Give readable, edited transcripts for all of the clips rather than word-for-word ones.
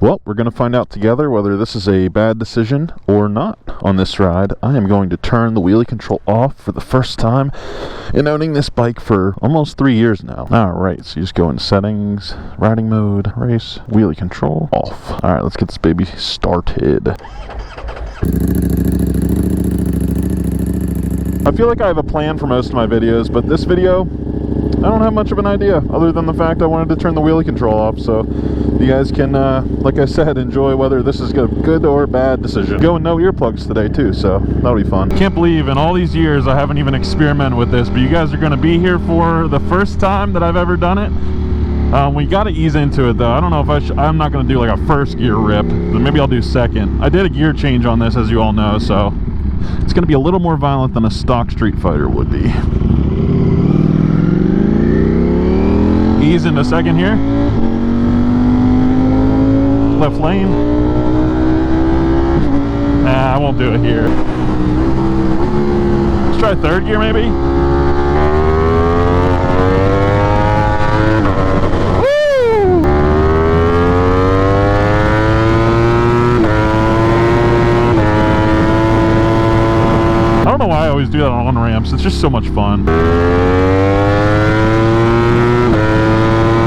Well, we're going to find out together whether this is a bad decision or not. On this ride, I am going to turn the wheelie control off for the first time in owning this bike for almost 3 years now. Alright, so you just go in settings, riding mode, race, wheelie control, off. Alright, let's get this baby started. I feel like I have a plan for most of my videos, but this video, I don't have much of an idea, other than the fact I wanted to turn the wheelie control off, so you guys can, like I said, enjoy whether this is a good or bad decision. Going no earplugs today too, so that'll be fun. Can't believe in all these years I haven't even experimented with this, but you guys are going to be here for the first time that I've ever done it. We got to ease into it though. I don't know if I'm not going to do like a first gear rip, but maybe I'll do second. I did a gear change on this, as you all know, so it's going to be a little more violent than a stock Streetfighter would be. Ease into second here. Left lane. Nah, I won't do it here. Let's try third gear maybe. Woo! I don't know why I always do that on ramps. It's just so much fun.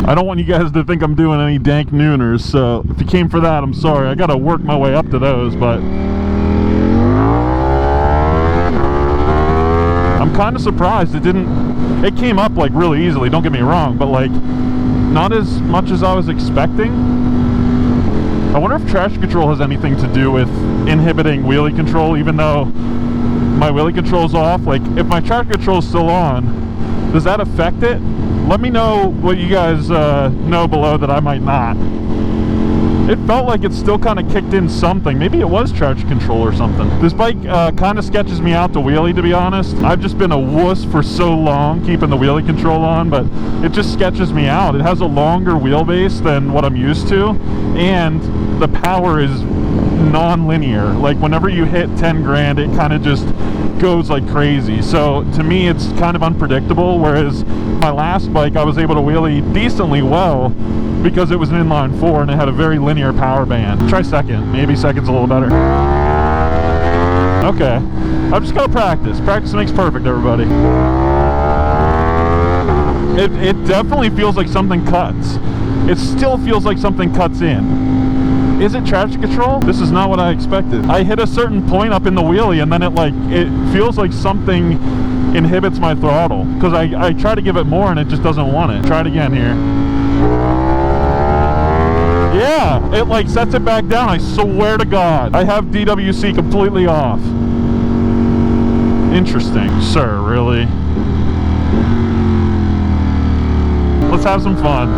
I don't want you guys to think I'm doing any dank nooners, so if you came for that, I'm sorry. I gotta work my way up to those, but I'm kind of surprised it came up like really easily, don't get me wrong, but like not as much as I was expecting. I wonder if traction control has anything to do with inhibiting wheelie control, even though my wheelie control's off. Like if my traction control's still on, does that affect it? Let me know what you guys know below that I might not. It felt like it still kind of kicked in something. Maybe it was traction control or something. This bike kind of sketches me out to wheelie, to be honest. I've just been a wuss for so long keeping the wheelie control on, but it just sketches me out. It has a longer wheelbase than what I'm used to, and the power is non-linear. Like whenever you hit 10 grand, it kind of just goes like crazy. So to me it's kind of unpredictable, whereas my last bike I was able to wheelie decently well because it was an inline 4 and it had a very linear power band. Try second. Maybe second's a little better. Okay, I've just got to practice. Practice makes perfect, everybody. It definitely feels like something cuts. It still feels like something cuts in. Is it traction control? This is not what I expected. I hit a certain point up in the wheelie and then it feels like something inhibits my throttle, because I try to give it more and it just doesn't want it. Try it again here. Yeah, it like sets it back down. I swear to God. I have DWC completely off. Interesting. Sir, really? Let's have some fun.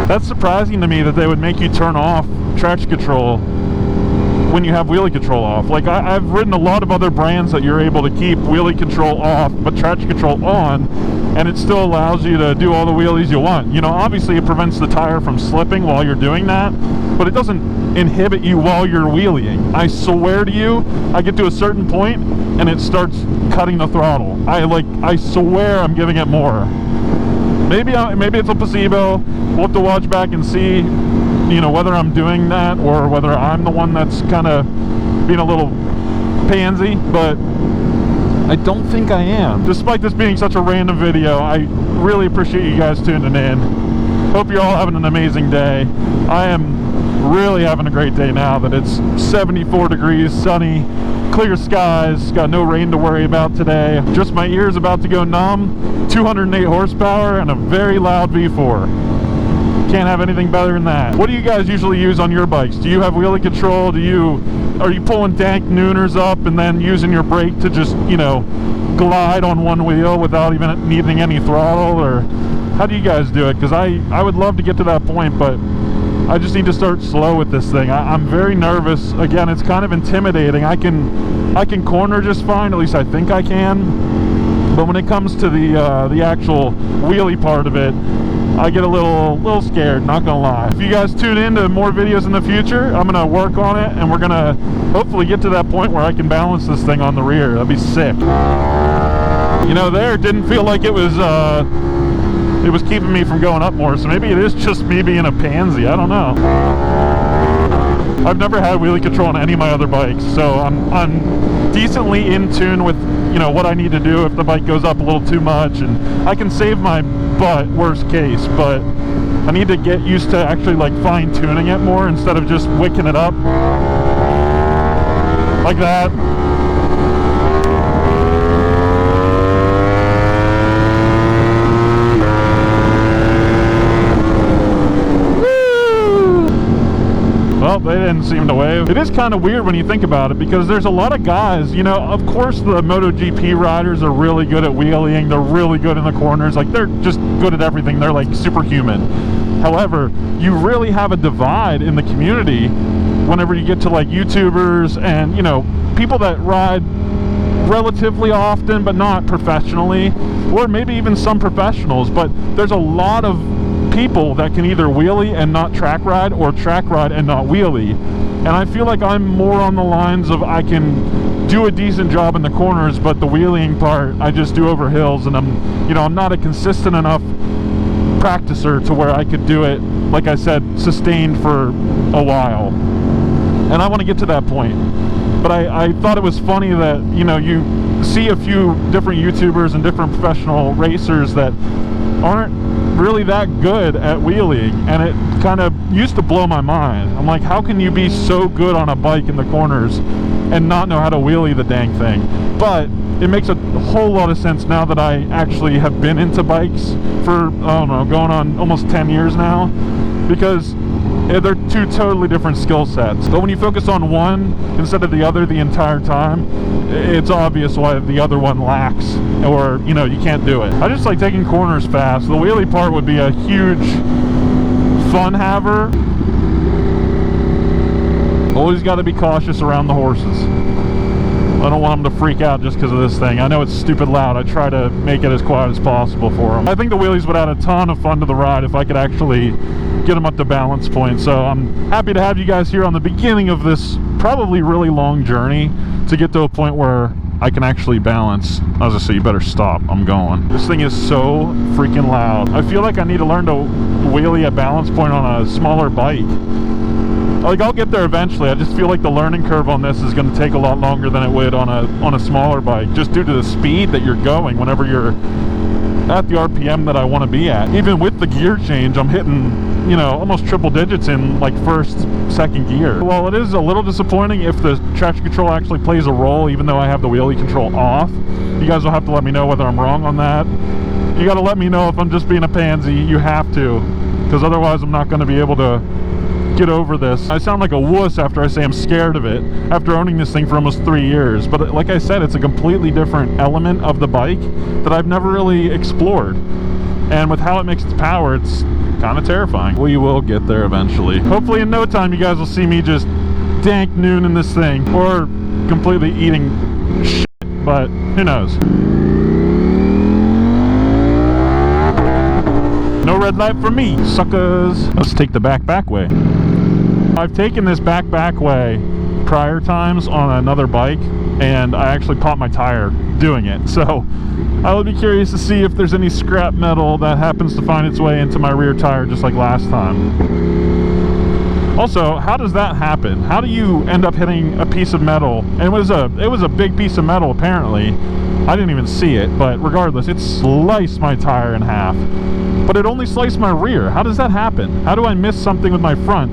That's surprising to me that they would make you turn off traction control when you have wheelie control off. Like I've ridden a lot of other brands that you're able to keep wheelie control off but traction control on, and it still allows you to do all the wheelies you want. You know, obviously it prevents the tire from slipping while you're doing that, but it doesn't inhibit you while you're wheeling. I swear to you, I get to a certain point and it starts cutting the throttle. I swear I'm giving it more. Maybe it's a placebo. We'll have to watch back and see, you know, whether I'm doing that or whether I'm the one that's kind of being a little pansy, but I don't think I am. Despite this being such a random video, I really appreciate you guys tuning in. Hope you're all having an amazing day. I am really having a great day now that it's 74 degrees, sunny, clear skies, got no rain to worry about today. Just my ears about to go numb, 208 horsepower, and a very loud V4. Can't have anything better than that. What do you guys usually use on your bikes? Do you have wheelie control? Are you pulling dank nooners up and then using your brake to just, you know, glide on one wheel without even needing any throttle? Or how do you guys do it? Because I would love to get to that point, but I just need to start slow with this thing. I'm very nervous. Again, it's kind of intimidating. I can corner just fine, at least I think I can. But when it comes to the actual wheelie part of it, I get a little scared, not gonna lie. If you guys tune in to more videos in the future, I'm gonna work on it, and we're gonna hopefully get to that point where I can balance this thing on the rear. That'd be sick. You know, there it didn't feel like it was keeping me from going up more, so maybe it is just me being a pansy. I don't know. I've never had wheelie control on any of my other bikes, so I'm decently in tune with, you know, what I need to do if the bike goes up a little too much, and I can save my butt worst case, but I need to get used to actually like fine-tuning it more instead of just wicking it up like that. Well, they didn't seem to wave. It is kind of weird when you think about it, because there's a lot of guys, you know, of course the MotoGP riders are really good at wheeling, they're really good in the corners, like they're just good at everything, they're like superhuman. However, you really have a divide in the community whenever you get to like YouTubers and, you know, people that ride relatively often but not professionally, or maybe even some professionals, but there's a lot of people that can either wheelie and not track ride, or track ride and not wheelie. And I feel like I'm more on the lines of I can do a decent job in the corners, but the wheeling part I just do over hills, and I'm not a consistent enough practicer to where I could do it, like I said, sustained for a while. And I want to get to that point. But I thought it was funny that, you know, you see a few different YouTubers and different professional racers that aren't really that good at wheeling, and it kind of used to blow my mind. I'm like, how can you be so good on a bike in the corners and not know how to wheelie the dang thing? But it makes a whole lot of sense now that I actually have been into bikes for, I don't know, going on almost 10 years now, because they're two totally different skill sets. But when you focus on one instead of the other the entire time, it's obvious why the other one lacks, or, you know, you can't do it. I just like taking corners fast. The wheelie part would be a huge fun haver. Always got to be cautious around the horses. I don't want them to freak out just because of this thing. I know it's stupid loud. I try to make it as quiet as possible for them. I think the wheelies would add a ton of fun to the ride if I could actually get them up to balance point. So I'm happy to have you guys here on the beginning of this probably really long journey to get to a point where I can actually balance. I was gonna say, you better stop. I'm going. This thing is so freaking loud. I feel like I need to learn to wheelie at balance point on a smaller bike. Like, I'll get there eventually. I just feel like the learning curve on this is going to take a lot longer than it would on a smaller bike, just due to the speed that you're going whenever you're at the RPM that I want to be at. Even with the gear change, I'm hitting, you know, almost triple digits in like first, second gear. Well, it is a little disappointing if the traction control actually plays a role, even though I have the wheelie control off. You guys will have to let me know whether I'm wrong on that. You got to let me know if I'm just being a pansy. You have to, because otherwise I'm not going to be able to get over this. I sound like a wuss after I say I'm scared of it after owning this thing for almost 3 years, but like I said, it's a completely different element of the bike that I've never really explored, and with how it makes its power, it's kind of terrifying. We will get there eventually. Hopefully in no time you guys will see me just dank noon in this thing, or completely eating shit, but who knows. No red light for me, suckers. Let's take the back way. I've taken this back way prior times on another bike, and I actually popped my tire doing it. So I would be curious to see if there's any scrap metal that happens to find its way into my rear tire just like last time. Also, how does that happen? How do you end up hitting a piece of metal? And it was a big piece of metal apparently. I didn't even see it, but regardless, it sliced my tire in half. But it only sliced my rear. How does that happen? How do I miss something with my front,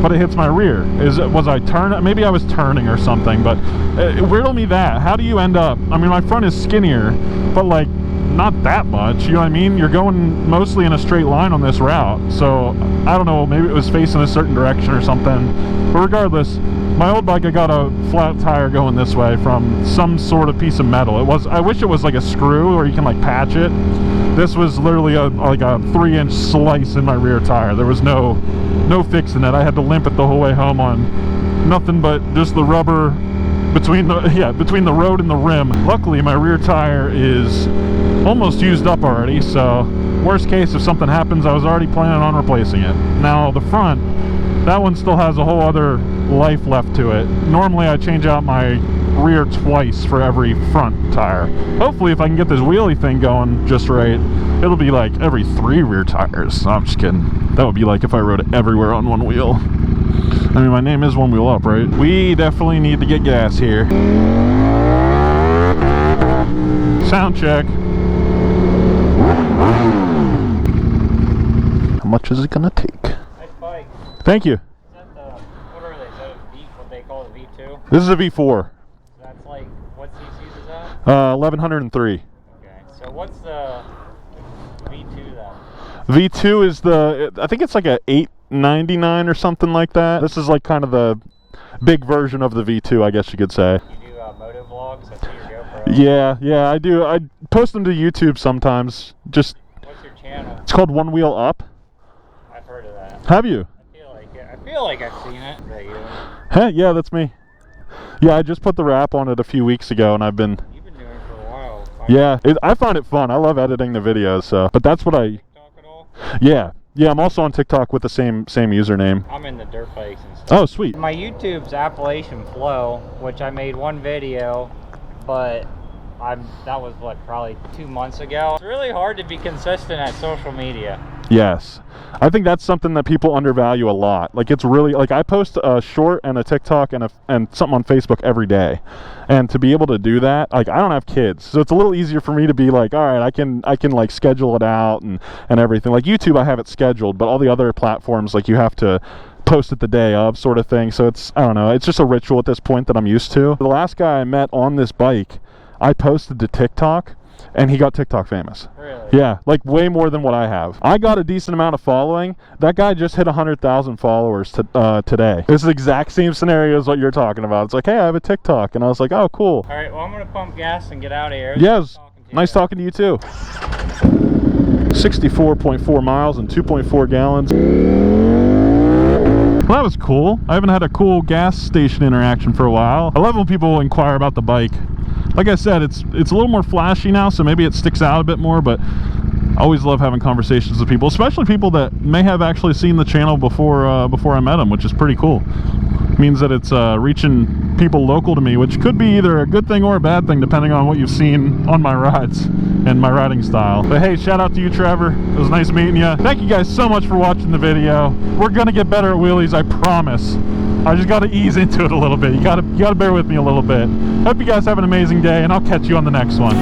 but it hits my rear? Was I turning? Maybe I was turning or something, but riddle me that. How do you end up? I mean, my front is skinnier, but like not that much, you know what I mean? You're going mostly in a straight line on this route, so I don't know, maybe it was facing a certain direction or something. But regardless, my old bike, I got a flat tire going this way from some sort of piece of metal. I wish it was like a screw, or you can like patch it. This was literally like a 3-inch slice in my rear tire. There was no fixing it. I had to limp it the whole way home on nothing but just the rubber between the road and the rim. Luckily, my rear tire is almost used up already, so worst case, if something happens, I was already planning on replacing it. Now the front, that one still has a whole other life left to it. Normally I change out my rear twice for every front tire. Hopefully, if I can get this wheelie thing going just right, it'll be like every 3 rear tires. No, I'm just kidding. That would be like if I rode it everywhere on one wheel. I mean, my name is One Wheel Up, right? We definitely need to get gas here. Sound check. How much is it gonna take? Nice bike. Thank you. Is that the, what are they? Is that a V, what they call a V2? This is a V4. That's like, what cc's is that? 1103. Okay, so what's the V2 then? V2 is the, I think it's like a 899 or something like that. This is like kind of the big version of the V2, I guess you could say. You do moto vlogs? I see your GoPro. Yeah, I do. I post them to YouTube sometimes. Just. What's your channel? It's called One Wheel Up. I've heard of that. Have you? I feel like it. I feel like I've seen it. Is that you? Hey, yeah, that's me. Yeah, I just put the wrap on it a few weeks ago, and I've been. You've been doing it for a while. Yeah, I find it fun. I love editing the videos. So, but that's what I. TikTok at all? Yeah. I'm also on TikTok with the same username. I'm in the dirt bikes and stuff. Oh, sweet. My YouTube's Appalachian Flow, which I made one video, but that was what, probably 2 months ago. It's really hard to be consistent at social media. Yes, I think that's something that people undervalue a lot. Like, it's really like I post a short and a TikTok and something on Facebook every day, and to be able to do that, like, I don't have kids, so it's a little easier for me to be like, all right, I can like schedule it out and everything. Like YouTube, I have it scheduled, but all the other platforms, like, you have to post it the day of, sort of thing. So it's, I don't know, it's just a ritual at this point that I'm used to. The last guy I met on this bike, I posted to TikTok, and he got TikTok famous. Really? Yeah, like way more than what I have. I got a decent amount of following. That guy just hit 100,000 followers today. It's the exact same scenario as what you're talking about. It's like, hey, I have a TikTok, and I was like, oh, cool. All right, well, I'm gonna pump gas and get out of here. Yes, nice talking to you too. 64.4 miles and 2.4 gallons. Well, that was cool. I haven't had a cool gas station interaction for a while. I love when people inquire about the bike. Like I said, it's a little more flashy now, so maybe it sticks out a bit more, but I always love having conversations with people, especially people that may have actually seen the channel before I met them, which is pretty cool. It means that it's reaching people local to me, which could be either a good thing or a bad thing, depending on what you've seen on my rides and my riding style. But hey, shout out to you, Trevor. It was nice meeting you. Thank you guys so much for watching the video. We're gonna get better at wheelies, I promise. I just got to ease into it a little bit. You got to bear with me a little bit. Hope you guys have an amazing day, and I'll catch you on the next one.